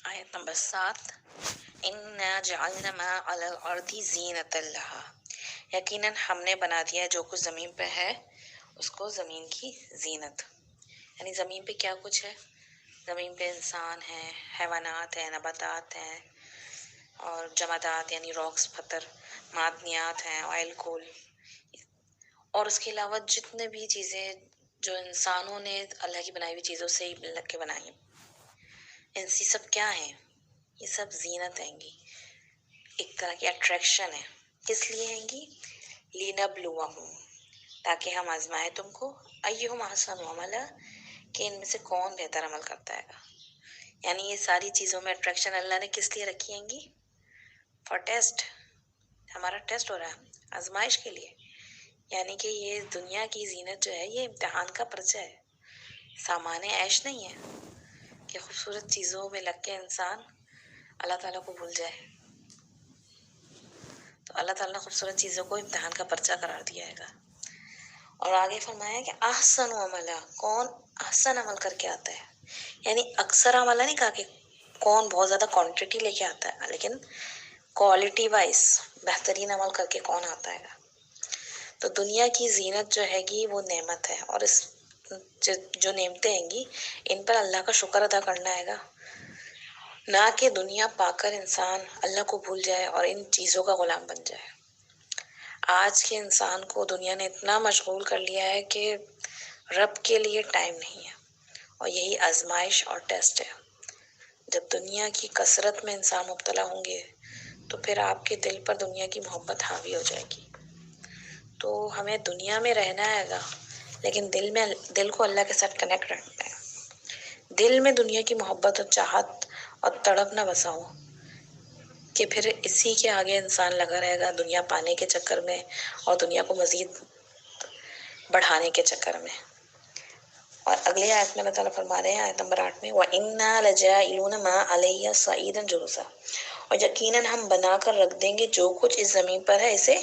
آیت نمبر 7 اِنَّا جَعَلْنَا مَا عَلَى الْأَرْضِ زِینَةً لَهَا، یقیناً ہم نے بنا دیا جو کچھ زمین پہ ہے اس کو زمین کی زینت. یعنی زمین پہ کیا کچھ ہے؟ زمین پہ انسان ہیں، حیوانات ہیں، نباتات ہیں اور جمادات یعنی راکس پتھر، معدنیات ہیں، آئل کول، اور اس کے علاوہ جتنے بھی چیزیں جو انسانوں نے اللہ کی بنائی ہوئی چیزوں سے ہی مل کے بنائی ہیں، ان سے سب کیا ہیں؟ یہ سب زینت ہیں گی، ایک طرح کی اٹریکشن ہے. کس لیے ہیں گی؟ لِنَبْلُوَهُمْ، تاکہ ہم آزمائیں تم کو، ایہم احسن عملا، کہ ان میں سے کون بہتر عمل کرتا ہے گا. یعنی یہ ساری چیزوں میں اٹریکشن اللہ نے کس لیے رکھی ہیں گی؟ فار ٹیسٹ، ہمارا ٹیسٹ ہو رہا ہے، آزمائش کے لیے. یعنی کہ یہ دنیا کی زینت جو ہے یہ امتحان کا پرچہ ہے، سامان عیش نہیں ہے کہ خوبصورت چیزوں میں لگ کے انسان اللہ تعالیٰ کو بھول جائے. تو اللہ تعالیٰ نے خوبصورت چیزوں کو امتحان کا پرچہ قرار دیا ہے گا. اور آگے فرمایا کہ احسن عملا، کون احسن عمل کر کے آتا ہے. یعنی اکثر عملہ نہیں کہا کہ کون بہت زیادہ کوانٹٹی لے کے آتا ہے، لیکن کوالٹی وائز بہترین عمل کر کے کون آتا ہے گا. تو دنیا کی زینت جو ہے گی وہ نعمت ہے، اور اس جو نعمتیں ہیں گی ان پر اللہ کا شکر ادا کرنا ہے گا، نہ کہ دنیا پا کر انسان اللہ کو بھول جائے اور ان چیزوں کا غلام بن جائے. آج کے انسان کو دنیا نے اتنا مشغول کر لیا ہے کہ رب کے لیے ٹائم نہیں ہے، اور یہی آزمائش اور ٹیسٹ ہے. جب دنیا کی کثرت میں انسان مبتلا ہوں گے تو پھر آپ کے دل پر دنیا کی محبت حاوی ہو جائے گی. تو ہمیں دنیا میں رہنا ہے گا، لیکن دل کو اللہ کے ساتھ کنیکٹ رکھنا ہے. دل میں دنیا کی محبت اور چاہت اور تڑپ نہ بسا ہو کہ پھر اسی کے آگے انسان لگا رہے گا دنیا پانے کے چکر میں اور دنیا کو مزید بڑھانے کے چکر میں. اور اگلے آیت میں اللہ تعالیٰ فرما رہے ہیں آیت نمبر 8 میں وَإِنَّا لَجَائِلُونَ مَا عَلَيْهَا صَعِيدًا جُرُزًا، اور یقیناً ہم بنا کر رکھ دیں گے جو کچھ اس زمین پر ہے اسے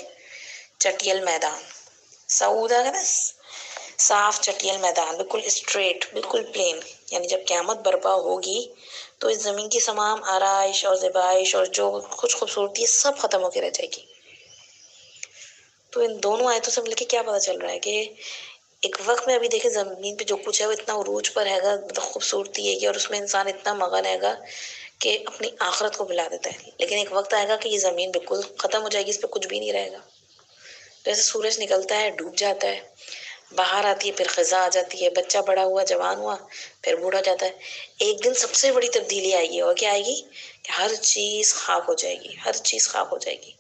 چٹیل میدان. سعودہ کا نا صاف چٹیل میدان، بالکل اسٹریٹ، بالکل پلین. یعنی جب قیامت برپا ہوگی تو اس زمین کی تمام آرائش اور زیبائش اور جو کچھ خوبصورتی ہے سب ختم ہو کے رہ جائے گی. تو ان دونوں آیتوں سے مل کے کیا پتہ چل رہا ہے کہ ایک وقت میں ابھی دیکھیں زمین پہ جو کچھ ہے وہ اتنا عروج پر ہے گا، مطلب خوبصورتی ہے گی اور اس میں انسان اتنا مگن ہے گا کہ اپنی آخرت کو بھلا دیتا ہے. لیکن ایک وقت آئے گا کہ یہ زمین بالکل ختم ہو جائے گی، اس پہ کچھ بھی نہیں رہے گا. جیسے سورج نکلتا ہے ڈوب جاتا ہے، باہر آتی ہے پھر خزاں آ جاتی ہے، بچہ بڑا ہوا جوان ہوا پھر بوڑھا جاتا ہے. ایک دن سب سے بڑی تبدیلی آئے گی، اور کیا آئے گی کہ ہر چیز خاک ہو جائے گی، ہر چیز خاک ہو جائے گی.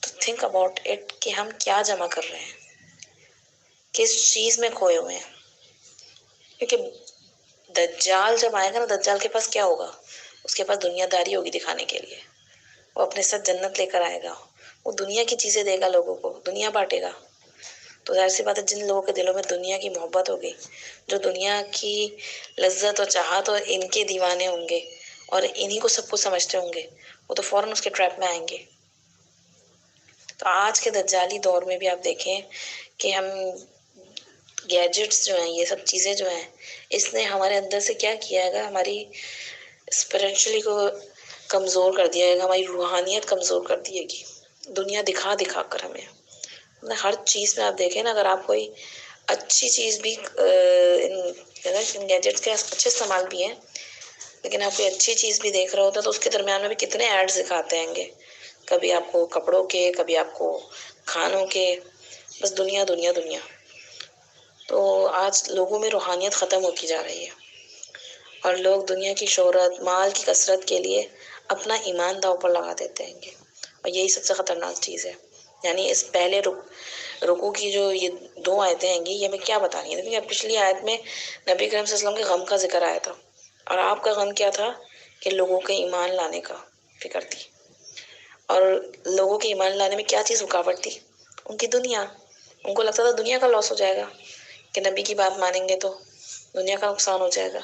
تو تھنک اباؤٹ اٹ کہ ہم کیا جمع کر رہے ہیں، کس چیز میں کھوئے ہوئے ہیں. کیونکہ دجال جب آئے گا نا، دجال کے پاس کیا ہوگا؟ اس کے پاس دنیا داری ہوگی دکھانے کے لیے. وہ اپنے ساتھ جنت لے کر آئے گا، وہ دنیا کی چیزیں دے گا لوگوں کو، دنیا بانٹے گا. تو ظاہر سی بات ہے جن لوگوں کے دلوں میں دنیا کی محبت ہوگی، جو دنیا کی لذت اور چاہت اور ان کے دیوانے ہوں گے اور انہی کو سب کچھ سمجھتے ہوں گے، وہ تو فوراً اس کے ٹریپ میں آئیں گے. تو آج کے دجالی دور میں بھی آپ دیکھیں کہ ہم گیجٹس جو ہیں، یہ سب چیزیں جو ہیں، اس نے ہمارے اندر سے کیا کیا ہے گا، ہماری اسپرچولی کو کمزور کر دیا ہے گا، ہماری روحانیت کمزور کر دی ہے گی، دنیا دکھا دکھا کر ہمیں. ہر چیز میں آپ دیکھیں نا، اگر آپ کوئی اچھی چیز بھی ان گیجٹس کے اچھے استعمال بھی ہیں، لیکن آپ کوئی اچھی چیز بھی دیکھ رہے ہوتے ہیں تو اس کے درمیان میں بھی کتنے ایڈز دکھاتے ہیں گے. کبھی آپ کو کپڑوں کے، کبھی آپ کو کھانوں کے، بس دنیا دنیا دنیا. تو آج لوگوں میں روحانیت ختم ہوتی جا رہی ہے، اور لوگ دنیا کی شہرت، مال کی کثرت کے لیے اپنا ایمان داؤ پر لگا دیتے ہیں گے، اور یہی سب سے خطرناک چیز ہے. یعنی اس پہلے رکوع کی جو یہ 2 آیتیں ہیں گی، یہ ہمیں کیا بتا رہی ہیں؟ دیکھیں پچھلی آیت میں نبی کریم صلی اللہ علیہ وسلم کے غم کا ذکر آیا تھا، اور آپ کا غم کیا تھا کہ لوگوں کے ایمان لانے کا فکر تھی. اور لوگوں کے ایمان لانے میں کیا چیز رکاوٹ تھی؟ ان کی دنیا. ان کو لگتا تھا دنیا کا لاس ہو جائے گا، کہ نبی کی بات مانیں گے تو دنیا کا نقصان ہو جائے گا.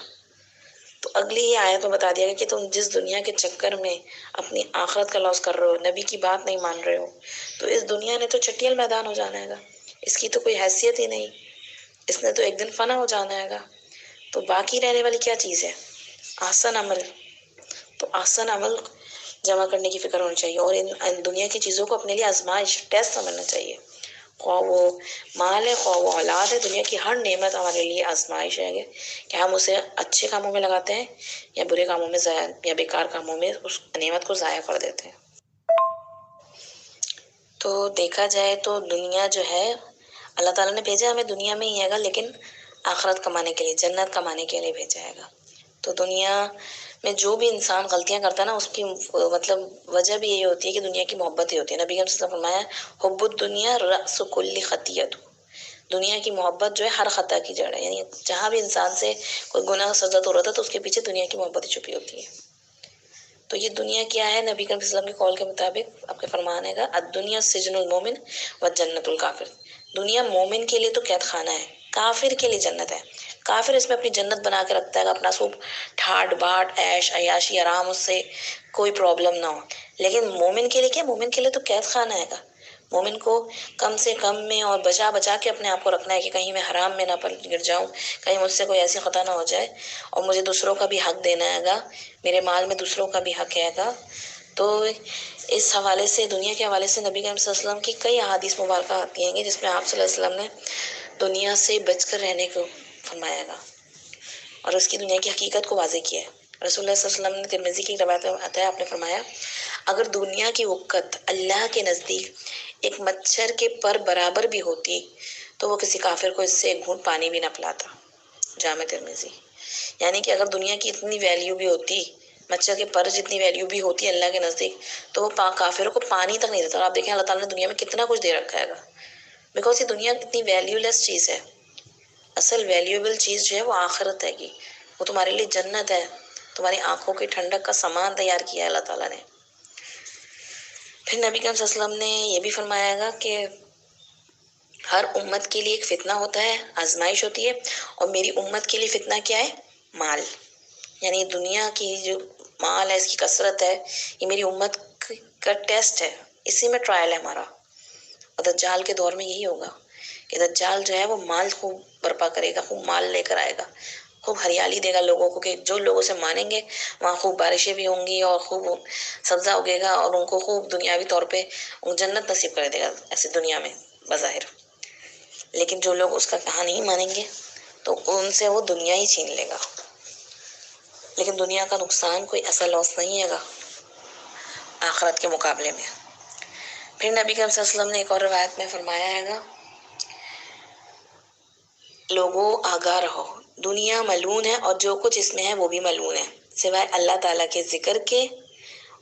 تو اگلی ہی آیت میں بتا دیا گیا کہ تم جس دنیا کے چکر میں اپنی آخرت کا لاس کر رہے ہو، نبی کی بات نہیں مان رہے ہو، تو اس دنیا نے تو چٹیل میدان ہو جانا ہے گا، اس کی تو کوئی حیثیت ہی نہیں، اس نے تو ایک دن فنا ہو جانا ہے گا. تو باقی رہنے والی کیا چیز ہے؟ احسن عمل. تو احسن عمل جمع کرنے کی فکر ہونی چاہیے، اور ان دنیا کی چیزوں کو اپنے لیے آزمائش، ٹیسٹ سمجھنا چاہیے. خواہ وہ مال ہے، خواہ وہ اولاد ہے، دنیا کی ہر نعمت ہمارے لیے آزمائش ہے کہ ہم اسے اچھے کاموں میں لگاتے ہیں یا برے کاموں میں ضائع یا بیکار کاموں میں اس نعمت کو ضائع کر دیتے ہیں. تو دیکھا جائے تو دنیا جو ہے اللہ تعالیٰ نے بھیجا ہمیں دنیا میں ہی ہے گا، لیکن آخرت کمانے کے لیے، جنت کمانے کے لیے بھیجا ہے گا. تو دنیا میں جو بھی انسان غلطیاں کرتا ہے نا، اس کی مطلب وجہ بھی یہی ہوتی ہے کہ دنیا کی محبت ہی ہوتی ہے. نبی صلی اللہ علیہ وسلم نے فرمایا حب الدنیا رأس کل خطیۃ، دنیا کی محبت جو ہے ہر خطا کی جڑ ہے. یعنی جہاں بھی انسان سے کوئی گناہ سرزد ہو رہا تھا تو اس کے پیچھے دنیا کی محبت ہی چھپی ہوتی ہے. تو یہ دنیا کیا ہے؟ نبی کریم صلی اللہ علیہ وسلم کے قول کے مطابق آپ کے فرمان ہے گا الدنیا سجن المومن و جنت الکافر، دنیا مومن کے لیے تو قید خانہ ہے، کافر کے لیے جنت ہے. کافر اس میں اپنی جنت بنا کے رکھتا ہے، اپنا خوب ٹھاٹ باٹ عیش عیاشی آرام، اس سے کوئی پرابلم نہ ہو. لیکن مومن کے لیے کیا؟ مومن کے لیے تو قید خانہ ہے گا. مومن کو کم سے کم میں اور بچا بچا کے اپنے آپ کو رکھنا ہے کہ کہیں میں حرام میں نہ گر جاؤں، کہیں مجھ سے کوئی ایسی خطا نہ ہو جائے. اور مجھے دوسروں کا بھی حق دینا ہے گا، میرے مال میں دوسروں کا بھی حق ہے گا. تو اس حوالے سے، دنیا کے حوالے سے نبی کریم صلی اللہ علیہ وسلم کی کئی احادیث مبارکہ آتی ہیں جس میں آپ صلی اللہ علیہ وسلم نے دنیا سے بچ کر رہنے کو فرمایا گا اور اس کی دنیا کی حقیقت کو واضح کیا ہے. رسول اللہ صلی اللہ علیہ وسلم نے ترمذی کی روایت میں آتا ہے، آپ نے فرمایا اگر دنیا کی وقت اللہ کے نزدیک ایک مچھر کے پر برابر بھی ہوتی تو وہ کسی کافر کو اس سے ایک گھونٹ پانی بھی نہ پلاتا. جامع ترمذی. یعنی کہ اگر دنیا کی اتنی ویلیو بھی ہوتی، مچھر کے پر جتنی ویلیو بھی ہوتی اللہ کے نزدیک، تو وہ کافروں کو پانی تک نہیں دیتا. اور آپ دیکھیں اللہ تعالیٰ نے دنیا میں کتنا کچھ دے رکھا ہے گا، بیکاز یہ دنیا اتنی ویلیو لیس چیز ہے. اصل ویلیوبل چیز جو ہے وہ آخرت ہے گی، وہ تمہارے لیے جنت ہے، تمہاری آنکھوں کی ٹھنڈک کا سامان تیار کیا ہے اللہ تعالیٰ نے. پھر نبی کریم صلی اللہ علیہ وسلم نے یہ بھی فرمایا گا کہ ہر امت کے لیے ایک فتنہ ہوتا ہے، آزمائش ہوتی ہے، اور میری امت کے لیے فتنہ کیا ہے؟ مال. یعنی دنیا کی جو مال ہے، اس کی کثرت ہے، یہ میری امت کا ٹیسٹ ہے، اسی میں ٹرائل ہے ہمارا. اور دجال کے دور میں یہی ہوگا کہ دجال جو ہے وہ مال خوب برپا کرے گا، خوب مال لے کر آئے گا، خوب ہریالی دے گا لوگوں کو کہ جو لوگوں سے مانیں گے وہاں خوب بارشیں بھی ہوں گی اور خوب سبزہ اگے گا اور ان کو خوب دنیاوی طور پہ جنت نصیب کر دے گا ایسی دنیا میں بظاہر. لیکن جو لوگ اس کا کہا نہیں مانیں گے تو ان سے وہ دنیا ہی چھین لے گا. لیکن دنیا کا نقصان کوئی ایسا لاس نہیں ہے گا آخرت کے مقابلے میں. پھر نبی کریم صلی اللہ علیہ وسلم نے ایک اور روایت میں فرمایا ہے گا لوگوں آگاہ رہو، دنیا ملعون ہے اور جو کچھ اس میں ہے وہ بھی ملعون ہے سوائے اللہ تعالیٰ کے ذکر کے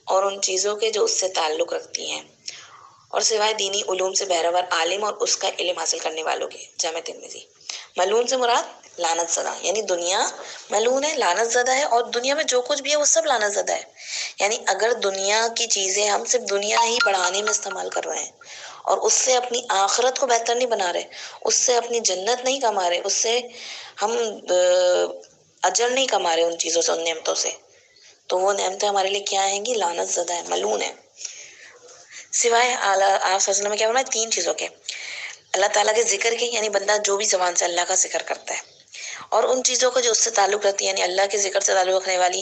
اور ان چیزوں کے جو اس سے تعلق رکھتی ہیں، اور سوائے دینی علوم سے بہرور عالم اور اس کا علم حاصل کرنے والوں کے. جامع ترمذی. ملعون سے مراد لعنت زدہ، یعنی دنیا ملعون ہے، لعنت زدہ ہے، اور دنیا میں جو کچھ بھی ہے وہ سب لعنت زدہ ہے. یعنی اگر دنیا کی چیزیں ہم صرف دنیا ہی بڑھانے میں استعمال کر رہے ہیں اور اس سے اپنی آخرت کو بہتر نہیں بنا رہے، اس سے اپنی جنت نہیں کما رہے، اس سے ہم اجر نہیں کما رہے ان چیزوں سے، ان نعمتوں سے، تو وہ نعمتیں ہمارے لیے کیا آئیں گی؟ لعنت زدہ ہے، ملعون ہے. سوائے آپ صلی اللہ علیہ وسلم کیا فرمایا؟ 3 چیزوں کے، اللہ تعالیٰ کے ذکر کے، یعنی بندہ جو بھی زبان سے اللہ کا ذکر کرتا ہے، اور ان چیزوں کا جو اس سے تعلق رکھتی ہے، یعنی اللہ کے ذکر سے تعلق رکھنے والی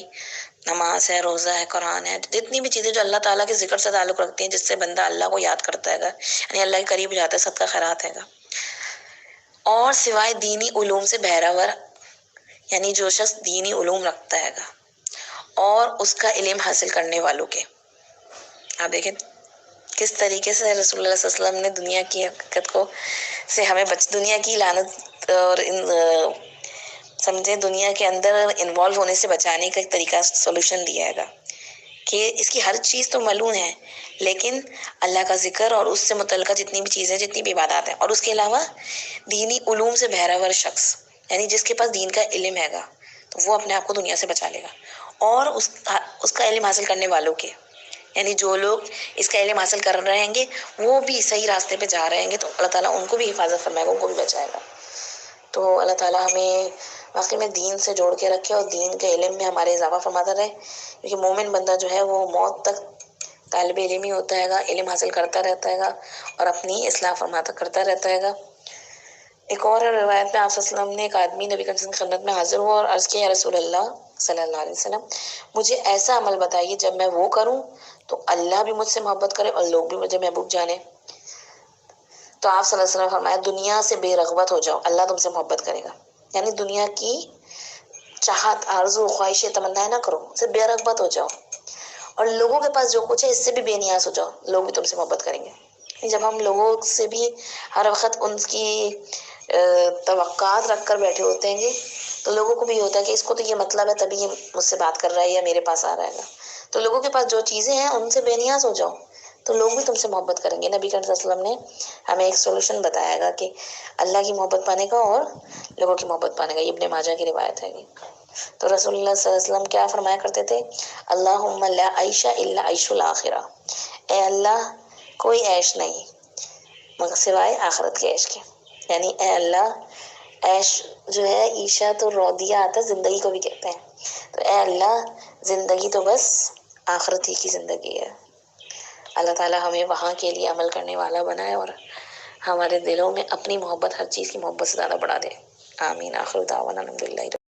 نماز ہے، روزہ ہے، قرآن ہے، جتنی بھی چیزیں جو اللہ تعالیٰ کے ذکر سے تعلق رکھتی ہیں، جس سے بندہ اللہ کو یاد کرتا ہے گا، یعنی اللہ کے قریب جاتا ہے، صدقہ خیرات ہے گا. اور سوائے دینی علوم سے بہرور، یعنی جو شخص دینی علوم رکھتا ہے گا اور اس کا علم حاصل کرنے والوں کے. آپ دیکھیں کس طریقے سے رسول اللہ صلی اللہ علیہ وسلم نے دنیا کی حقیقت کو سے ہمیں دنیا کی لعنت اور سمجھے دنیا کے اندر انوالو ہونے سے بچانے کا ایک طریقہ سولوشن دیا ہے گا کہ اس کی ہر چیز تو ملعون ہے، لیکن اللہ کا ذکر اور اس سے متعلقہ جتنی بھی چیزیں، جتنی بھی عبادات ہیں، اور اس کے علاوہ دینی علوم سے بہرور شخص، یعنی جس کے پاس دین کا علم ہے گا، تو وہ اپنے آپ کو دنیا سے بچا لے گا. اور اس کا علم حاصل کرنے والوں کے، یعنی جو لوگ اس کا علم حاصل کر رہے ہیں گے وہ بھی صحیح راستے پہ جا رہے ہیں گے، تو اللہ تعالیٰ ان کو بھی حفاظت فرمائے گا، ان کو بھی بچائے گا. تو اللہ تعالیٰ ہمیں واقعی میں دین سے جوڑ کے رکھے اور دین کے علم میں ہمارے اضافہ فرماتا رہے، کیونکہ مومن بندہ جو ہے وہ موت تک طالب علم ہی ہوتا ہے گا، علم حاصل کرتا رہتا ہے گا اور اپنی اصلاح فرماتا کرتا رہتا ہے گا. ایک اور روایت میں آپ صلی اللہ علیہ وسلم نے ایک آدمی نبی کریم صلی اللہ علیہ وسلم کی خدمت میں حاضر ہوا اور عرض کیا یا رسول اللہ صلی اللہ علیہ وسلم مجھے ایسا عمل بتائیے جب میں وہ کروں تو اللہ بھی مجھ سے محبت کرے اور لوگ بھی مجھے محبوب جانے. تو آپ صلی اللہ علیہ وسلم نے فرمایا دنیا سے بے رغبت ہو جاؤ، اللہ تم سے محبت کرے گا. یعنی دنیا کی چاہت، آرزو، خواہشیں، تمنائیں نہ کرو، سے بے رغبت ہو جاؤ. اور لوگوں کے پاس جو کچھ ہے اس سے بھی بے نیاز ہو جاؤ، لوگ بھی تم سے محبت کریں گے. جب ہم لوگوں سے بھی ہر وقت ان کی توقعات رکھ کر بیٹھے ہوتے ہیں گے تو لوگوں کو بھی ہوتا ہے کہ اس کو تو یہ مطلب ہے تبھی یہ مجھ سے بات کر رہا ہے یا میرے پاس آ رہا ہے. تو لوگوں کے پاس جو چیزیں ہیں ان سے بے نیاز ہو جاؤ تو لوگ بھی تم سے محبت کریں گے. نبی کریم صلی اللہ علیہ وسلم نے ہمیں ایک سولوشن بتایا گا کہ اللہ کی محبت پانے کا اور لوگوں کی محبت پانے کا. یہ ابن ماجہ کی روایت ہے. تو رسول اللہ صلی اللہ علیہ وسلم کیا فرمایا کرتے تھے؟ اللہم لا عیش الا عیش الآخرہ، اے اللہ کوئی عیش نہیں مگر سوائے آخرت کے عیش کے. یعنی اے اللہ عیش جو ہے عیشہ تو رودیہ آتا ہے، زندگی کو بھی کہتے ہیں. تو اے اللہ زندگی تو بس آخرت ہی کی زندگی ہے. اللہ تعالیٰ ہمیں وہاں کے لیے عمل کرنے والا بنائے اور ہمارے دلوں میں اپنی محبت، ہر چیز کی محبت سے زیادہ بڑھا دے. آمین. آخر دعوانا الحمدللہ.